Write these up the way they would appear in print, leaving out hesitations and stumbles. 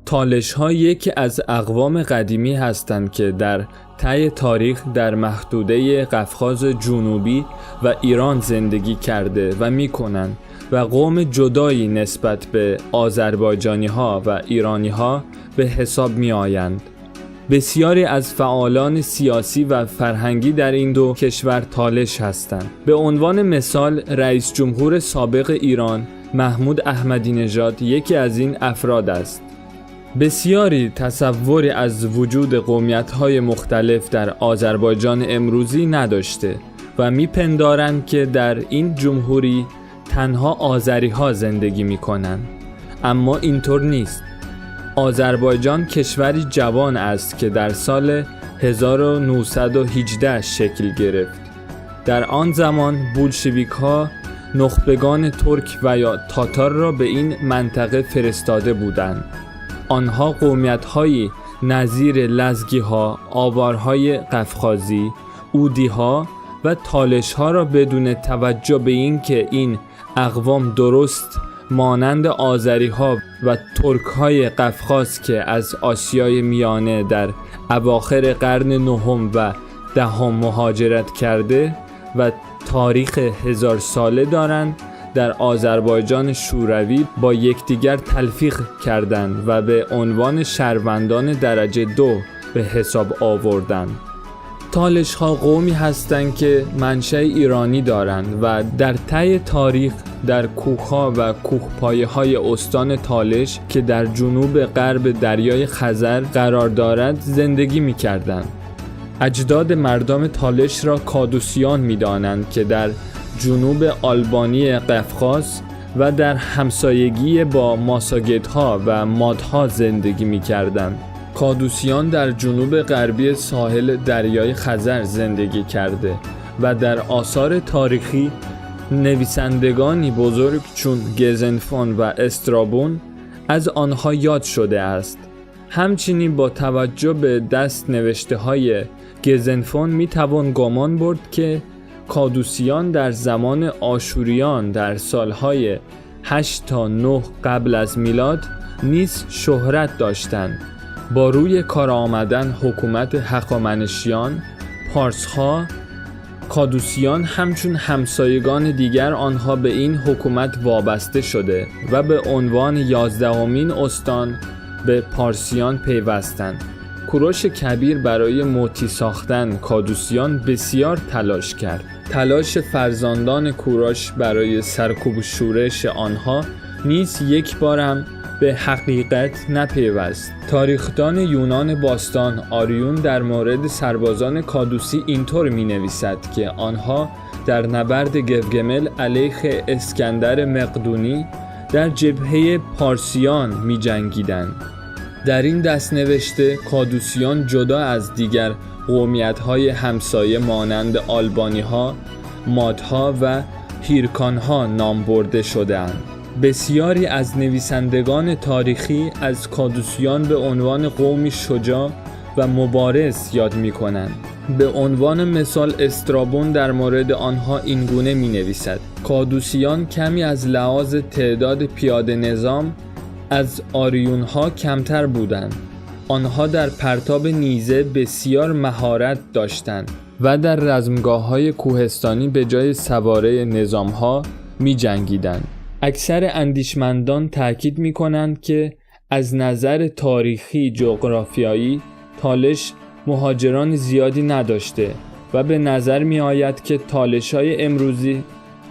تالش‌ها یکی از اقوام قدیمی هستند که در طی تاریخ در محدوده قفقاز جنوبی و ایران زندگی کرده و می‌کنند و قوم جدایی نسبت به آذربایجانی‌ها و ایرانی‌ها به حساب می‌آیند. بسیاری از فعالان سیاسی و فرهنگی در این دو کشور تالش هستند. به عنوان مثال رئیس جمهور سابق ایران محمود احمدی نژاد یکی از این افراد است. بسیاری تصوری از وجود قومیت‌های مختلف در آذربایجان امروزی نداشته و میپندارند که در این جمهوری تنها آذری‌ها زندگی می‌کنند. اما اینطور نیست. آذربایجان کشوری جوان است که در سال 1918 شکل گرفت. در آن زمان بولشویک‌ها نخبگان ترک و یا تاتار را به این منطقه فرستاده بودند. آنها قومیت‌هایی نظیر لزگی‌ها، آوارهای قفقازی، اودی‌ها و تالش‌ها را بدون توجه به این که این اقوام درست مانند آذری‌ها و ترک‌های قفقاز که از آسیای میانه در اواخر قرن نهم و دهم مهاجرت کرده و تاریخ 1000 ساله دارند، در آذربایجان شوروی با یکدیگر تلفیق کردند و به عنوان شهروندان درجه 2 به حساب آوردند. تالش‌ها قومی هستند که منشأ ایرانی دارند و در طی تاریخ در کوه‌ها و کوهپایه‌های استان تالش که در جنوب غرب دریای خزر قرار دارد زندگی می‌کردند. اجداد مردم تالش را کادوسیان می‌دانند که در جنوب آلبانی قفقاز و در همسایگی با ماساگت‌ها و مادها زندگی می‌کردند. کادوسیان در جنوب غربی ساحل دریای خزر زندگی کرده و در آثار تاریخی نویسندگانی بزرگ چون گزنفون و استرابون از آنها یاد شده است. همچنین با توجه به دست نوشته های گزنفون می توان گمان برد که کادوسیان در زمان آشوریان در سالهای 8 تا 9 قبل از میلاد نیز شهرت داشتند. با روی کار آمدن حکومت هخامنشیان، پارس‌ها، کادوسیان همچون همسایگان دیگر آنها به این حکومت وابسته شده و به عنوان 11مین استان به پارسیان پیوستند. کوروش کبیر برای موتی ساختن کادوسیان بسیار تلاش کرد. تلاش فرزندان کوروش برای سرکوب شورش آنها نیز یک بار هم به حقیقت نپیوست. تاریخدان یونان باستان آریون در مورد سربازان کادوسی اینطور می نویسد که آنها در نبرد گوگمل علیه اسکندر مقدونی در جبهه پارسیان می جنگیدند. در این دست نوشته کادوسیان جدا از دیگر قومیت‌های همسایه مانند آلبانی‌ها، مادها و هیرکان‌ها نام برده شده‌اند. بسیاری از نویسندگان تاریخی از کادوسیان به عنوان قومی شجاع و مبارز یاد می‌کنند. به عنوان مثال استرابون در مورد آنها اینگونه می‌نویسد: کادوسیان کمی از لحاظ تعداد پیاده نظام از آریون‌ها کمتر بودند. آنها در پرتاب نیزه بسیار مهارت داشتند و در رزمگاه‌های کوهستانی به جای سواره نظام‌ها می‌جنگیدند. اکثر اندیشمندان تأکید می‌کنند که از نظر تاریخی جغرافیایی تالش مهاجران زیادی نداشته و به نظر می‌آید که تالش‌های امروزی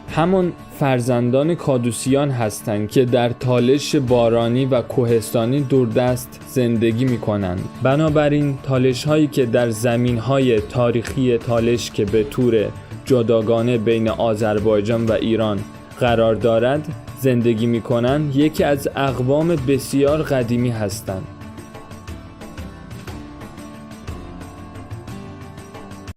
همان فرزندان کادوسیان هستند که در تالش بارانی و کوهستانی دوردست زندگی می‌کنند. بنابراین تالش‌هایی که در زمین‌های تاریخی تالش که به طور جداگانه بین آذربایجان و ایران قرار دارد زندگی می‌کنند یکی از اقوام بسیار قدیمی هستند.